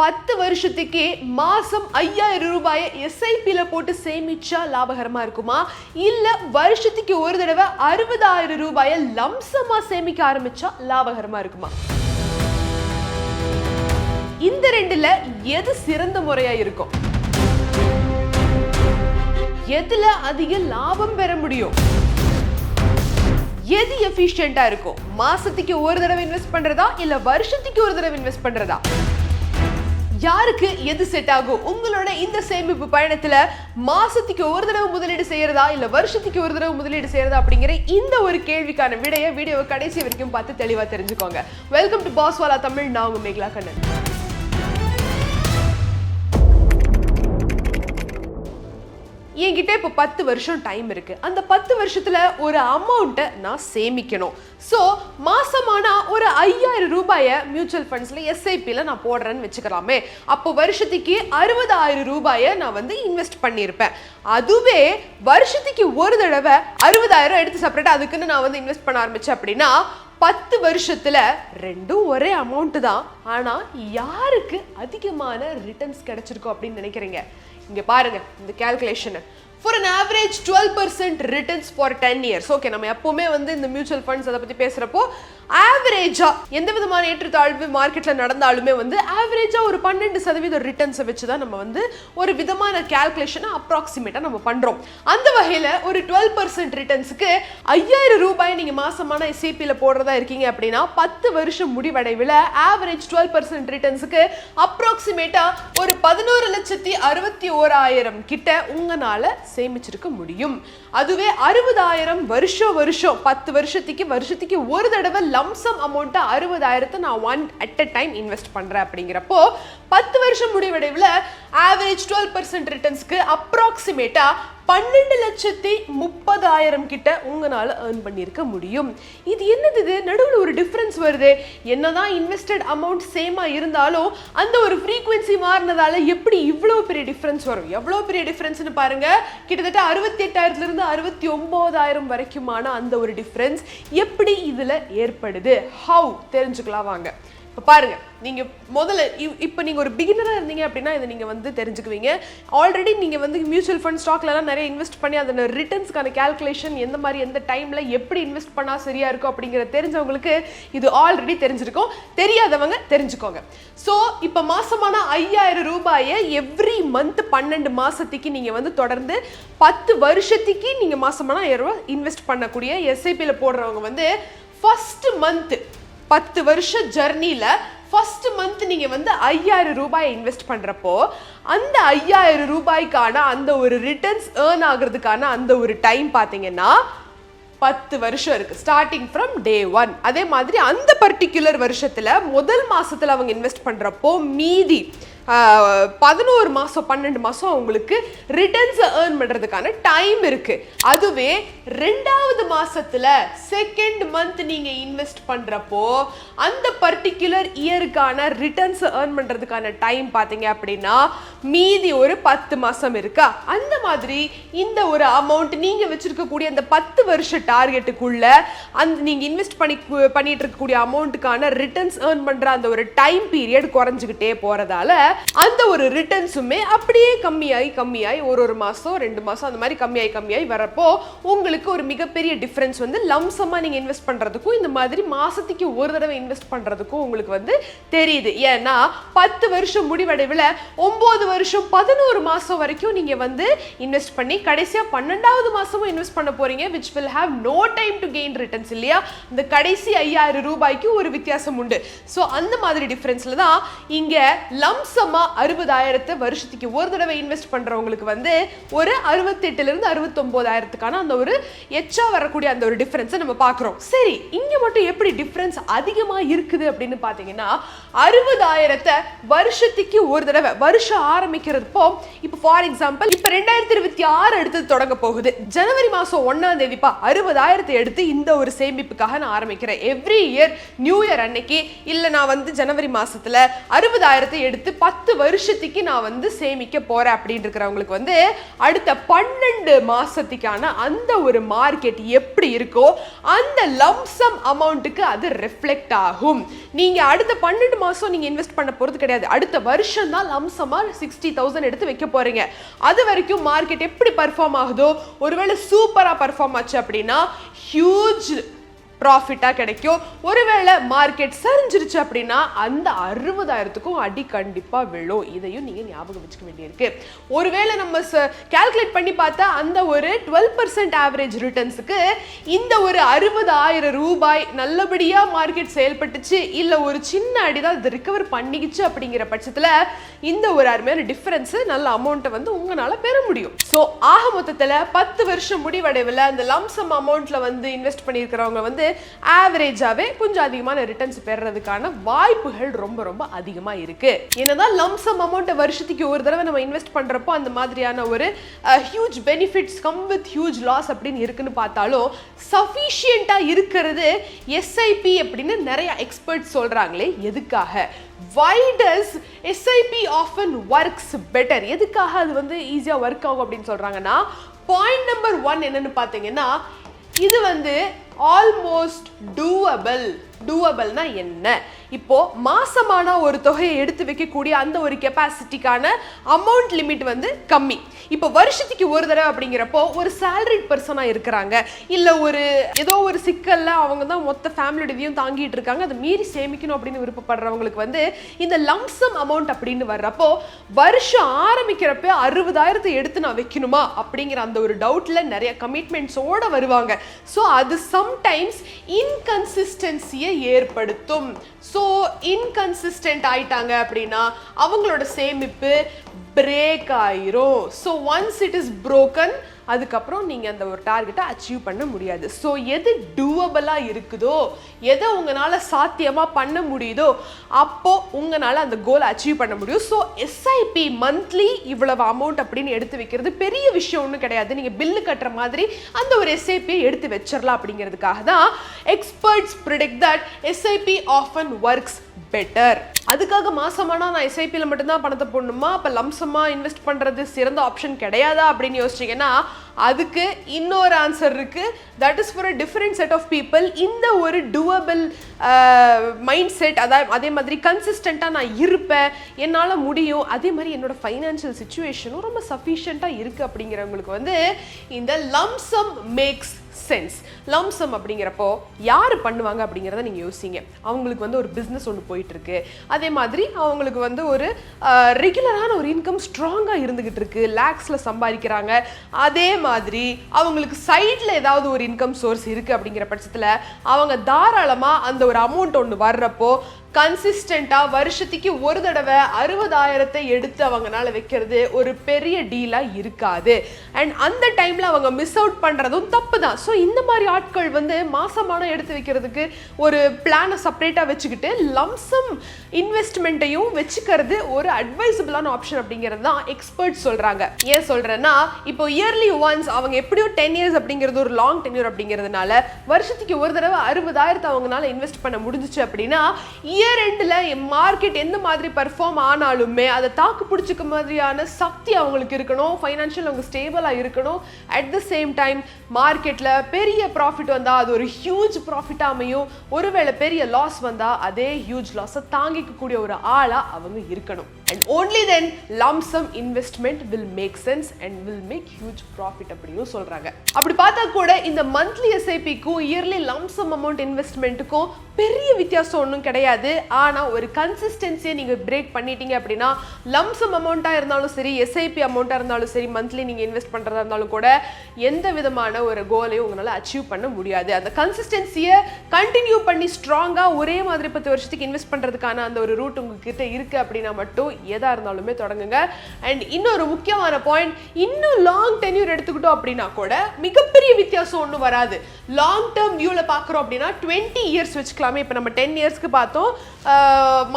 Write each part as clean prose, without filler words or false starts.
10 வருஷத்துக்கு மாசம் 5000 ரூபாயை எஸ்ஐபில போட்டு சேமிச்சா லாபகரமா இருக்குமா, இல்ல வருஷத்துக்கு ஒரு தடவை 60000 ரூபாயை லம்சமா சேமிக்க ஆரம்பிச்சா லாபகரமா இருக்குமா? இந்த ரெண்டுல எது சிறந்த முறையா இருக்கும்? எதுல அதிக லாபம் பெற முடியும்? எது எஃபிஷியன்ட்டா இருக்கும்? மாசத்துக்கு ஒரு தடவை இன்வெஸ்ட் பண்றதா இல்ல வருஷத்துக்கு ஒரு தடவை இன்வெஸ்ட் பண்றதா? யாருக்கு எது செட் ஆகும்? உங்களோட இந்த சேமிப்பு பயணத்துல மாசத்துக்கு ஒரு தடவை முதலீடு செய்யறதா இல்ல வருஷத்துக்கு ஒரு தடவை முதலீடு செய்யறதா அப்படிங்கிற இந்த ஒரு கேள்விக்கான விடையை வீடியோவை கடைசி வரைக்கும் பார்த்து தெளிவா தெரிஞ்சுக்கோங்க. வெல்கம் டு பாஸ் வாலா தமிழ். நான் உங்க மேகலா கண்ணன். என்கிட்ட இப்போ 10 வருஷம் டைம் இருக்கு. அந்த 10 வருஷத்துல ஒரு அமௌண்ட்டை நான் சேமிக்கணும். ஸோ மாசமானா ஒரு 5000 ரூபாயை மியூச்சுவல் ஃபண்ட்ஸ்ல எஸ்ஐபியில் நான் போடுறேன்னு வச்சுக்கலாமே. அப்போ வருஷத்துக்கு 60000 ரூபாயை நான் வந்து இன்வெஸ்ட் பண்ணியிருப்பேன். அதுவே வருஷத்துக்கு ஒரு தடவை 60000 எடுத்து செப்பரேட்டா அதுக்குன்னு நான் வந்து இன்வெஸ்ட் பண்ண ஆரம்பிச்சேன் அப்படின்னா 10 வருஷத்துல ரெண்டும் ஒரே அமௌண்ட் தான். ஆனா யாருக்கு அதிகமான ரிட்டர்ன்ஸ் கிடைச்சிருக்கும் அப்படின்னு நினைக்கிறீங்க? இங்க பாருங்க இந்த calculation. For an average 12% returns for 10 years. Okay, நம்ம எப்பவுமே வந்து இந்த மியூச்சுவல் ஃபண்ட்ஸ் அதை பத்தி பேசுறப்போ ஆவரேஜா எந்த விதமான ஏற்றத்தாழ்வு மார்க்கெட்ல நடந்தாலுமே வந்து ஆவரேஜா ஒரு 12% ரிட்டர்ன்ஸை வச்சுதான் நம்ம வந்து ஒரு விதமான கால்குலேஷனை அப்ராக்சிமேட்டா நம்ம பண்றோம். அந்த வகையில ஒரு 12% ரிட்டர்ன்ஸுக்கு 5000 ரூபாய் நீங்க மாசமான எஸ்ஐபியில போடுறதா இருக்கீங்க அப்படின்னா 10 வருஷம் முடிவடைவில் ஆவரேஜ் 12% ரிட்டர்ன்ஸுக்கு அப்ராக்சிமேட்டா ஒரு 11,61,000 கிட்ட உங்களால சேமிச்சிருக்க முடியும். அதுவே 60000 வருஷம் 10 வருஷத்துக்கு ஒரு தடவை லம்சம் அமௌண்ட் 60000 நான் அட் அ டைம் இன்வெஸ்ட் பண்றேன் அப்படிங்கிறப்போ 10 வருஷம் முடிவடைவில் ஆவரேஜ் 12% ரிட்டர்ன்ஸ்க்கு அப்ராக்சிமேட்டா 12,30,000 கிட்ட உங்களால ஏர்ன் பண்ணிருக்க முடியும். இது என்னது? இது நடுவில் ஒரு டிஃபரன்ஸ் வருது. என்னதான் இன்வெஸ்டட் அமௌண்ட் சேமா இருந்தாலும் அந்த ஒரு ஃப்ரீக்வன்சி மாறினதால எப்படி இவ்வளவு பெரிய டிஃபரன்ஸ் வரும்? எவ்வளவு பெரிய டிஃபரன்ஸ்னு பாருங்க. கிட்டத்தட்ட 68,000 இருந்து 69,000 வரைக்குமான அந்த ஒரு டிஃபரன்ஸ் எப்படி இதுல ஏற்படுது? ஹவு தெரிஞ்சுக்கலாம் வாங்க. பாருங்க, நீங்க முதல்ல இப்போ நீங்க ஒரு பிகினரா இருந்தீங்க அப்படின்னா இதை நீங்க வந்து தெரிஞ்சுக்குவீங்க. ஆல்ரெடி நீங்க வந்து மியூச்சுவல் ஃபண்ட் ஸ்டாக்ல எல்லாம் நிறைய இன்வெஸ்ட் பண்ணி அதோட ரிட்டர்ன்ஸ்க்கான கால்குலேஷன் எந்த மாதிரி எந்த டைம்ல எப்படி இன்வெஸ்ட் பண்ணா சரியா இருக்கும் அப்படிங்கறத தெரிஞ்சவங்களுக்கு இது ஆல்ரெடி தெரிஞ்சிருக்கும். தெரியாதவங்க தெரிஞ்சுக்கோங்க. ஸோ இப்போ மாசமான 5000 ரூபாயை எவ்ரி மந்த் 12 மாசத்துக்கு நீங்க வந்து தொடர்ந்து 10 வருஷத்துக்கு நீங்க மாசமான 1000 ரூபாய் இன்வெஸ்ட் பண்ணக்கூடிய எஸ்ஐபியில போடுறவங்க வந்து ஃபர்ஸ்ட் மந்த் 10 வருஷ ஜர்னில ஃபர்ஸ்ட் மந்த் நீங்க வந்து 5000 ரூபாய் இன்வெஸ்ட் பண்றப்போ அந்த 5000 ரூபாய்க்கான அந்த ஒரு ரிட்டர்ன்ஸ் ஏர்ன் ஆகுறதுக்கான அந்த ஒரு டைம் பாத்தீங்கன்னா 10 வருஷம் இருக்கு, ஸ்டார்டிங் ஃப்ரம் டே 1. அதே மாதிரி அந்த பர்டிகுலர் வருஷத்துல முதல் மாசத்துல அவங்க இன்வெஸ்ட் பண்றப்போ மீதி 11 மாசம் 12 மாசம் அவங்களுக்கு ரிட்டர்ன்ஸ் ஏர்ன் பண்றதுக்கான டைம் இருக்கு. அதுவே ரெண்டாவது மாசத்துல செகண்ட் மந்த் நீங்க இன்வெஸ்ட் பண்றப்போ அந்த பர்டிகுலர் இயருக்கான ரிட்டர்ன்ஸ் ஏர்ன் பண்றதுக்கான டைம் பாத்தீங்க அப்படின்னா மீதி ஒரு 10 மாசம் இருக்கா. அந்த மாதிரி இந்த ஒரு அமௌண்ட் நீங்க வச்சிருக்கக்கூடிய அந்த 10 வருஷ டார்கெட்டுக்குள்ள அந்த நீங்க இன்வெஸ்ட் பண்ணிட்டு இருக்கக்கூடிய அமௌண்ட்டுக்கான ரிட்டர்ன்ஸ் ஏர்ன் பண்ற அந்த ஒரு டைம் பீரியட் குறைஞ்சுக்கிட்டே போறதால அந்த ஒரு ரிட்டர்ன்ஸுமே அப்படியே கம்மியாய் ஒரு மாசம் 2 மாசம் அந்த மாதிரி கம்மியாய் வரப்போ உங்களுக்கு ஒரு மிகப்பெரிய டிஃபரன்ஸ் வந்து லம்சமா நீங்க இன்வெஸ்ட் பண்றதுக்கும் இந்த மாதிரி மாசத்துக்கு ஒரு தடவை இன்வெஸ்ட் பண்றதுக்கும் உங்களுக்கு வந்து தெரியுது. ஏன்னா 10 வருஷம் முடிவடைவில் 9 வருஷம் 11 மாசம் வரைக்கும் நீங்க வந்து இன்வெஸ்ட் பண்ணி கடைசியா 12வது மாசமும் இன்வெஸ்ட் பண்ண போறீங்க, which will have no time to gain returns இல்லையா? இந்த கடைசி 5000 ரூபாய்க்கு ஒரு வித்தியாசம் உண்டு. ஸோ அந்த மாதிரி டிஃபரன்ஸ்ல தான் இங்க லம்சம் 60,000 வருஷத்துக்கு ஒரு தடவை இன்வெஸ்ட் பண்றவங்களுக்கு வந்து ஒரு 68,000 இருந்து 69,000 அந்த ஒரு எச்சா வரக்கூடிய அந்த ஒரு டிஃபரன்ஸை நம்ம பார்க்கிறோம். சரி, இங்க மட்டும் எப்படி டிஃபரன்ஸ் அதிகமா இருக்குது அப்படின்னு பாத்தீங்கன்னா 60,000 வருஷத்துக்கு ஒரு தடவை வருஷம் ஆரம்பிக்கிறப்போ இப்போ ஃபார் எக்ஸாம்பிள் இப்போ 2026 எடுத்து தொடங்க போகுது. ஜனவரி மாசம் 1ஆம் தேதிப்பா 60,000 எடுத்து இந்த ஒரு சேமிப்புக்காக நான் ஆரம்பிக்கிறேன். எவ்ரி இயர் நியூ இயர் அன்னைக்கு இல்ல நான் வந்து ஜனவரி மாசத்துல 60,000 எடுத்து 10 வருஷத்துக்கு நான் வந்து சேமிக்க போறேன் அப்படின்னு இருக்கிறவங்களுக்கு வந்து அடுத்த 12 மாசத்துக்கான அந்த ஒரு மார்க்கெட் எப்படி இருக்கோ அந்த லம்சம் அமௌண்ட்டுக்கு அது ரிஃப்ளெக்ட் ஆகும். நீங்க அடுத்த 12 மாசம் நீங்க இன்வெஸ்ட் பண்ண போறது கிடையாது, அடுத்த வருஷம் தான் லம்சமா 60,000 எடுத்து வைக்க போறீங்க. அது வரைக்கும் மார்க்கெட் எப்படி பர்ஃபார்ம் ஆகுதோ, ஒருவேளை சூப்பரா பர்ஃபார்ம் ஆச்சு அப்படின்னா ஹியூஜ் ப்ராஃபிட்டா கிடைக்கும். ஒருவேளை மார்க்கெட் சரிஞ்சிருச்சு அப்படின்னா அந்த 60,000க்கும் அடி கண்டிப்பா விழும். இதையும் நீங்க ஞாபகம் வச்சுக்க வேண்டியிருக்கு. ஒருவேளை நம்ம கால்குலேட் பண்ணி பார்த்தா அந்த ஒரு 12% ஆவரேஜ் ரிட்டர்ன்ஸுக்கு இந்த ஒரு 60,000 ரூபாய் நல்லபடியா மார்க்கெட் செயல்பட்டுச்சு, இல்ல ஒரு சின்ன அடிதான் இது ரிகவர் பண்ணிக்கிச்சு அப்படிங்கிற பட்சத்துல இந்த ஒரு அருமையான டிஃபரன்ஸ் நல்ல அமௌண்ட்டை வந்து உங்களால பெற முடியும். ஸோ ஆக மொத்தத்துல 10 வருஷம் முடிவடைவில் அந்த லம்சம் அமௌண்ட்ல வந்து இன்வெஸ்ட் பண்ணியிருக்கிறவங்க வந்து ஆவரேஜாவே கொஞ்சம் அதிகமான ரிட்டர்ன்ஸ் பெறறதுக்கான வாய்ப்புகள் ரொம்ப ரொம்ப அதிகமா இருக்கு. என்னதான் லம்சம் அமௌண்ட் வருஷத்துக்கு ஒரு தடவை நம்ம இன்வெஸ்ட் பண்றப்போ அந்த மாதிரியான ஒரு huge benefits come with huge loss அப்படின்னு இருக்குன்னு பார்த்தாலும் சஃபிஷியண்டா இருக்கிறது எஸ்ஐபி அப்படின்னு நிறைய எக்ஸ்பர்ட்ஸ் சொல்றாங்களே. எதுக்காக? Why does SIP often works better? எதுக்காக அது வந்து ஈஸியா ஒர்க் ஆகும் அப்படின்னு சொல்றாங்கன்னா, பாயிண்ட் நம்பர் 1 என்னன்னு பாத்தீங்கன்னா, இது வந்து ஆல்மோஸ்ட் டூவபிள்னா என்ன? இப்போ மாசமான ஒரு தொகையை எடுத்து வைக்கக்கூடிய அந்த ஒரு கெப்பாசிட்டிக்கான அமௌண்ட் லிமிட் வந்து கம்மி. இப்போ வருஷத்துக்கு ஒரு தடவை அப்படிங்கிறப்போ ஒரு சேலரிட் பர்சனா இருக்கிறாங்க, இல்ல ஒரு ஏதோ ஒரு சிக்கல்ல அவங்க தான் மொத்த ஃபேமிலியோடையும் தாங்கிட்டு இருக்காங்க, அதை மீறி சேமிக்கணும் அப்படின்னு விருப்பப்படுறவங்களுக்கு வந்து இந்த லம்சம் அமௌண்ட் அப்படின்னு வர்றப்போ வருஷம் ஆரம்பிக்கிறப்ப 60,000 எடுத்து நான் வைக்கணுமா அப்படிங்கிற அந்த ஒரு டவுட்ல நிறைய கமிட்மெண்ட்ஸோட வருவாங்க. ஸோ அது சம்டைம்ஸ் இன்கன்சிஸ்டன்சியை ஏற்படுத்தும். ஸோ இன்கன்சிஸ்டன்ட் ஆயிட்டாங்க அப்படின்னா அவங்களோட சேமிப்பு பிரேக் ஆயிரும். So once it is broken அதுக்கப்புறம் நீங்கள் அந்த ஒரு டார்கெட்டை அச்சீவ் பண்ண முடியாது. ஸோ எது டூவபிளாக இருக்குதோ, எதை உங்களால் சாத்தியமாக பண்ண முடியுதோ அப்போ உங்களால் அந்த கோலை அச்சீவ் பண்ண முடியும். ஸோ எஸ்ஐபி மந்த்லி இவ்வளவு அமௌண்ட் அப்படின்னு எடுத்து வைக்கிறது பெரிய விஷயம் ஒன்றும் கிடையாது. நீங்கள் பில்லு கட்டுற மாதிரி அந்த ஒரு எஸ்ஐபியை எடுத்து வச்சிடலாம். அப்படிங்கிறதுக்காக தான் experts predict that SIP often works better. அதுக்காக மாசமானா நான் எஸ்ஐபியில் மட்டும்தான் பணத்தை போடணுமா, அப்போ லம்சமா இன்வெஸ்ட் பண்ணுறது சிறந்த ஆப்ஷன் கிடையாதா அப்படின்னு யோசிச்சிங்கன்னா அதுக்கு இன்னொரு ஆன்சர் இருக்கு. That is for a different set of people. இந்த ஒரு டூவபிள் மைண்ட் செட், அதே மாதிரி கன்சிஸ்டண்ட்டாக நான் இருப்பேன், என்னால் முடியும், அதே மாதிரி என்னோட ஃபைனான்ஷியல் சிச்சுவேஷனும் ரொம்ப சஃபிஷியண்ட்டாக இருக்குது அப்படிங்கிறவங்களுக்கு வந்து இந்த லம்சம் மேக்ஸ் சென்ஸ். லம்சம் அப்படிங்கிறப்போ யார் பண்ணுவாங்க அப்படிங்கிறத நீங்கள் யோசிங்க. அவங்களுக்கு வந்து ஒரு பிஸ்னஸ் ஒன்று போயிட்டு இருக்கு, அதே மாதிரி அவங்களுக்கு வந்து ஒரு ரெகுலரான ஒரு இன்கம் ஸ்ட்ராங்காக இருந்துகிட்டு இருக்கு, லேக்ஸில் சம்பாதிக்கிறாங்க, அதே மாதிரி அவங்களுக்கு சைடில் ஏதாவது ஒரு இன்கம் சோர்ஸ் இருக்குது அப்படிங்கிற பட்சத்தில் அவங்க தாராளமாக அந்த ஒரு அமௌண்ட் ஒன்று வர்றப்போ கன்சிஸ்டண்டாக வருஷத்துக்கு ஒரு தடவை 60,000 எடுத்து அவங்களால வைக்கிறது ஒரு பெரிய டீலாக இருக்காது. அண்ட் அந்த டைமில் அவங்க மிஸ் அவுட் பண்ணுறதும் தப்பு தான். ஸோ இந்த மாதிரி ஆட்கள் வந்து மாசமான எடுத்து வைக்கிறதுக்கு ஒரு பிளானை செப்பரேட்டாக வச்சுக்கிட்டு லம்சம் இன்வெஸ்ட்மெண்ட்டையும் வச்சுக்கிறது ஒரு அட்வைசபிளான ஆப்ஷன் அப்படிங்கிறது தான் எக்ஸ்பர்ட்ஸ் சொல்கிறாங்க. ஏன் சொல்கிறேன்னா, இப்போ இயர்லி ஒன்ஸ் அவங்க எப்படியோ 10 years அப்படிங்கிறது ஒரு லாங் டென்யூர் அப்படிங்கிறதுனால வருஷத்துக்கு ஒரு தடவை 60,000 அவங்களால இன்வெஸ்ட் பண்ண முடிஞ்சிச்சு அப்படின்னா இயர் எண்டில் மார்க்கெட் எந்த மாதிரி பர்ஃபார்ம் ஆனாலுமே அதை தாக்கு பிடிச்சிக்க மாதிரியான சக்தி அவங்களுக்கு இருக்கணும், ஃபைனான்ஷியல் அவங்க ஸ்டேபிளாக இருக்கணும். அட் த சேம் டைம் மார்க்கெட்டில் பெரிய ப்ராஃபிட் வந்தால் அது ஒரு ஹியூஜ் ப்ராஃபிட்டாக அமையும், ஒருவேளை பெரிய லாஸ் வந்தால் அதே ஹியூஜ் லாஸை தாங்கிக்கக்கூடிய ஒரு ஆளாக அவங்க இருக்கணும். And only then lump sum investment will make sense and will make huge profit அப்படின்னு சொல்றாங்க. அப்படி பார்த்தா கூட இந்த மந்த்லி எஸ்ஐபிக்கும் இயர்லி lump sum amount இன்வெஸ்ட்மெண்ட்டுக்கும் பெரிய வித்தியாசம் ஒன்றும் கிடையாது. ஆனால் ஒரு கன்சிஸ்டன்சியை நீங்கள் பிரேக் பண்ணிட்டீங்க அப்படின்னா lump sum அமௌண்ட்டாக இருந்தாலும் சரி, எஸ்ஐபி அமௌண்ட்டாக இருந்தாலும் சரி, மந்த்லி நீங்கள் இன்வெஸ்ட் பண்ணுறதா இருந்தாலும் கூட எந்த விதமான ஒரு கோலையும் உங்களால் அச்சீவ் பண்ண முடியாது. அந்த கன்சிஸ்டன்சியை கண்டினியூ பண்ணி ஸ்ட்ராங்காக ஒரே மாதிரி 10 வருஷத்துக்கு இன்வெஸ்ட் பண்ணுறதுக்கான அந்த ஒரு ரூட் உங்ககிட்ட இருக்குது அப்படின்னா மட்டும் எதா இருந்தாலுமே தொடங்குங்க. அண்ட் இன்னொரு முக்கியமான பாயிண்ட், இன்னும் லாங் டென்யூர் எடுத்துக்கிட்டோம் அப்படின்னா கூட மிகப்பெரிய வித்தியாசம் ஒன்றும் வராது. லாங் டேர்ம் வியூவில் பார்க்குறோம் அப்படின்னா 20 years வச்சுக்கலாமே. இப்போ நம்ம 10 yearsக்கு பார்த்தோம்,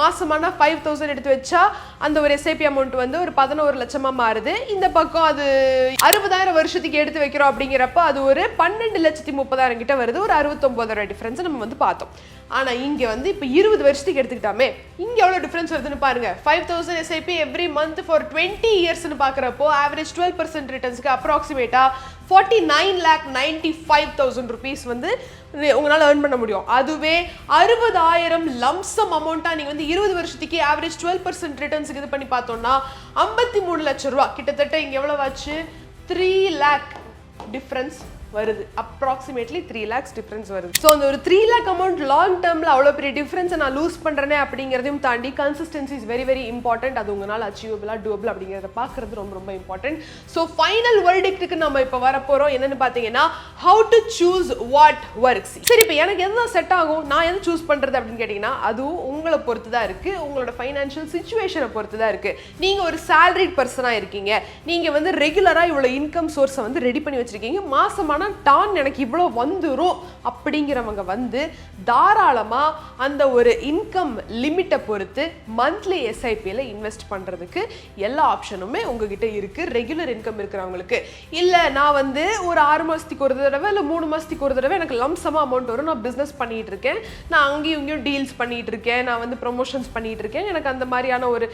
மாசமான 5,000 எடுத்து வச்சா அந்த ஒரு எஸ்ஐபி அமௌண்ட் வந்து ஒரு 11 லட்சமா மாறுது. இந்த பக்கம் அது 60,000 வருஷத்துக்கு எடுத்து வைக்கிறோம் அப்படிங்கிறப்ப அது ஒரு 12,30,000 கிட்ட வருது. ஒரு 69,000 டிஃபரன்ஸ் நம்ம வந்து பார்த்தோம். ஆனா இங்க வந்து இப்ப 20 வருஷத்துக்கு எடுத்துக்கிட்டாமே இங்க எவ்வளவு டிஃபரன்ஸ் வருதுன்னு பாருங்க. 5,000 SIP every month for 20 years னு பாக்குறப்போ ஆவரேஜ் 12% ரிட்டர்ன்ஸ்க்கு அப்ராக்சிமேட்டா 49,95,000 rupees வந்து உங்களால earn பண்ண முடியும். அதுவே 60,000 லம்சம் அமௌண்ட்டா நீங்க வந்து 20 வருஷத்துக்கு ஆவரேஜ் 12% ரிட்டர்ன்ஸ்க்கு இது பண்ணி பார்த்தோம்னா 53 லட்சம் ரூபாய் கிட்டத்தட்ட இங்க எவ்வளவு ஆச்சு 3 lakh டிஃபரன்ஸ் வருது. அப்ராக்சிமேட்லி 3 lakhs டிஃபரன்ஸ் வருது. ஸோ அந்த ஒரு 3 lakh அமௌண்ட் லாங் டேர்ம்ல அவ்வளோ பெரிய டிஃபரன்ஸை நான் லூஸ் பண்றேனே அப்படிங்கிறதையும் தாண்டி consistency is very very important. அது உங்களால் அச்சீவபிளா டூபிள் அப்படிங்கிறத பார்க்கறது ரொம்ப ரொம்ப இம்பார்ட்டன்ட். ஸோ ஃபைனல் வேர்டிக்ட்டுக்கு நம்ம இப்போ வர போறோம். என்னன்னு பார்த்தீங்கன்னா how to choose what works. சரி, இப்போ எனக்கு எதுதான் செட் ஆகும், நான் எது சூஸ் பண்றது அப்படின்னு கேட்டீங்கன்னா அதுவும் உங்களை பொறுத்து தான் இருக்கு. உங்களோட ஃபைனான்ஷியல் சிச்சுவேஷனை பொறுத்து தான் இருக்கு. நீங்க ஒரு சேலரிட் பர்சனா இருக்கீங்க, நீங்க வந்து ரெகுலரா இவ்வளோ இன்கம் சோர்ஸை வந்து ரெடி பண்ணி வச்சிருக்கீங்க, மாசமான டான் எனக்கு இவ்வளோ வந்துரும் அப்படிங்கிறவங்க வந்து தாராளமா அந்த ஒரு இன்கம் லிமிட்டை பொறுத்து மந்த்லி எஸ்ஐபியில் இன்வெஸ்ட் பண்றதுக்கு எல்லா ஆப்ஷனுமே உங்ககிட்ட இருக்கு. ரெகுலர் இன்கம் இருக்கிறவங்களுக்கு இல்ல நான் வந்து ஒரு 6 மாசத்துக்கு ஒரு தடவை இல்லை 3 மாசத்துக்கு ஒரு தடவை எனக்கு லம்சமா அமௌண்ட் வரும், நான் பிஸ்னஸ் பண்ணிட்டு இருக்கேன், நான் அங்கேயும் இங்கேயும் டீல்ஸ் பண்ணிட்டு இருக்கேன், நான் வந்து ப்ரொமோஷன்ஸ் பண்ணிட்டு இருக்கேன், எனக்கு அந்த மாதிரியான ஒரு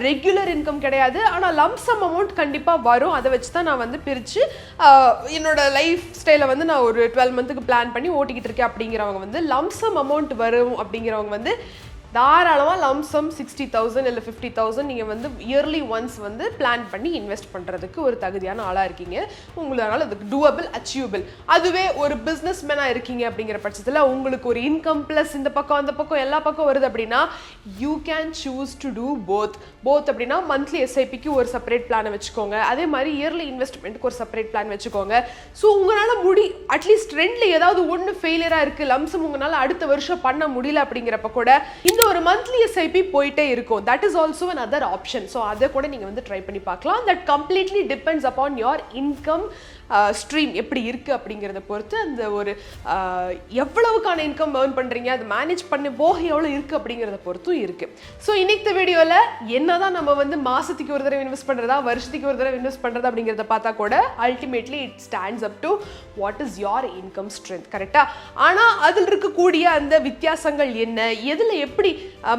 ரெகுலர் இன்கம் கிடையாது, ஆனால் லம்சம் அமௌண்ட் கண்டிப்பா வரும். அதை வச்சு தான் நான் வந்து பிரிச்சு என்னோட லைஃப் ஸ்டைல வந்து நான் ஒரு 12 மந்த்துக்கு பிளான் பண்ணி ஓட்டிக்கிட்டு இருக்கேன் அப்படிங்கிறவங்க வந்து லம்சம் அமௌண்ட் வரும் அப்படிங்கிறவங்க வந்து தாராளமாக லம்சம் 60,000 இல்லை 50,000 நீங்கள் வந்து இயர்லி ஒன்ஸ் வந்து பிளான் பண்ணி இன்வெஸ்ட் பண்ணுறதுக்கு ஒரு தகுதியான ஆளாக இருக்கீங்க. உங்களால் அதுக்கு டூவபிள் அச்சீவபிள். அதுவே ஒரு பிஸ்னஸ் மேனாக இருக்கீங்க அப்படிங்கிற பட்சத்தில் உங்களுக்கு ஒரு இன்கம் ப்ளஸ் இந்த பக்கம் அந்த பக்கம் எல்லா பக்கம் வருது அப்படின்னா you can choose to do both அப்படின்னா மந்த்லி எஸ்ஐபிக்கு ஒரு செப்பரேட் பிளானை வச்சுக்கோங்க, அதே மாதிரி இயர்லி இன்வெஸ்ட்மெண்ட்டுக்கு ஒரு செப்பரேட் பிளான் வச்சுக்கோங்க. ஸோ உங்களால் அட்லீஸ்ட் ரெண்டில் ஏதாவது ஒன்று ஃபெயிலியராக இருக்குது, லம்சம் உங்களால் அடுத்த வருஷம் பண்ண முடியல அப்படிங்கிறப்ப கூட இந்த ஒரு மந்த்லி எஸ்ஐபி போயிட்டே இருக்கும். That is also another option. So அதை கூட நீங்கள் வந்து ட்ரை பண்ணி பார்க்கலாம். That completely depends upon your income stream எப்படி இருக்கு அப்படிங்கிறத பொறுத்து அந்த ஒரு எவ்வளவுக்கான இன்கம் ஏர்ன் பண்றீங்க, அது மேனேஜ் பண்ணி போக எவ்வளோ இருக்கு அப்படிங்கிறத பொறுத்தும் இருக்கு. ஸோ இன்னைக்கு வீடியோவில் என்னதான் நம்ம வந்து மாசத்துக்கு ஒரு தடவை இன்வெஸ்ட் பண்றதா வருஷத்துக்கு ஒரு தடவை இன்வெஸ்ட் பண்றதா அப்படிங்கிறத பார்த்தா கூட ultimately it stands up to what is your income strength. கரெக்டா? ஆனால் அதில் இருக்கக்கூடிய அந்த வித்தியாசங்கள் என்ன, எதில் எப்படி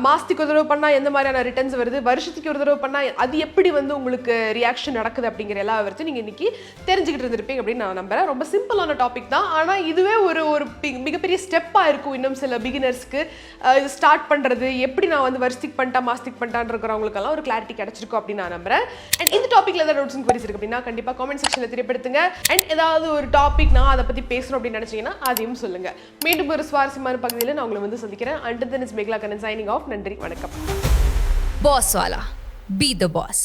மாசத்துக்கு ஒரு தடவை பண்ணால் எந்த மாதிரியான ரிட்டர்ன்ஸ் வருது, வருஷத்துக்கு ஒரு தடவை பண்ணால் அது எப்படி வந்து உங்களுக்கு ரியாக்ஷன் நடக்குது அப்படிங்கிற எல்லா விவரத்தையும் நீங்கள் இன்னைக்கு தெரிஞ்சுக்கிட்டு இருப்பீங்க அப்படின்னு நான் நம்புறேன். ரொம்ப சிம்பிளான டாபிக் தான், ஆனால் இதுவே ஒரு மிகப்பெரிய ஸ்டெப்பாக இருக்கும் இன்னும் சில பிகினர்ஸ்க்கு. இது ஸ்டார்ட் பண்ணுறது எப்படி, நான் வந்து வருஷத்துக்கு பண்ணிட்டா மாசத்துக்கு பண்ணிட்டான்னு இருக்கிறவங்களுக்கெல்லாம் ஒரு கிளாரிட்டி கிடைச்சிருக்கும் அப்படின்னு நான் நம்புறேன். அண்ட் இந்த டாப்பிக்ல ஏதாவது டவுட்ஸ் குவரிஸ் இருக்கு அப்படின்னா கண்டிப்பாக காமெண்ட் செக்ஷனில் தெரியப்படுத்துங்க. அண்ட் ஏதாவது ஒரு டாபிக் நான் அதை பற்றி பேசணும் அப்படின்னு நினைச்சீங்கன்னா அதையும் சொல்லுங்க. மீண்டும் ஒரு சுவாரஸ்யமான பகுதியில் நான் உங்களை வந்து சந்திக்கிறேன். Until then, it's Meghala signing off. நன்றி, வணக்கம். Boss Wallah. Be the boss.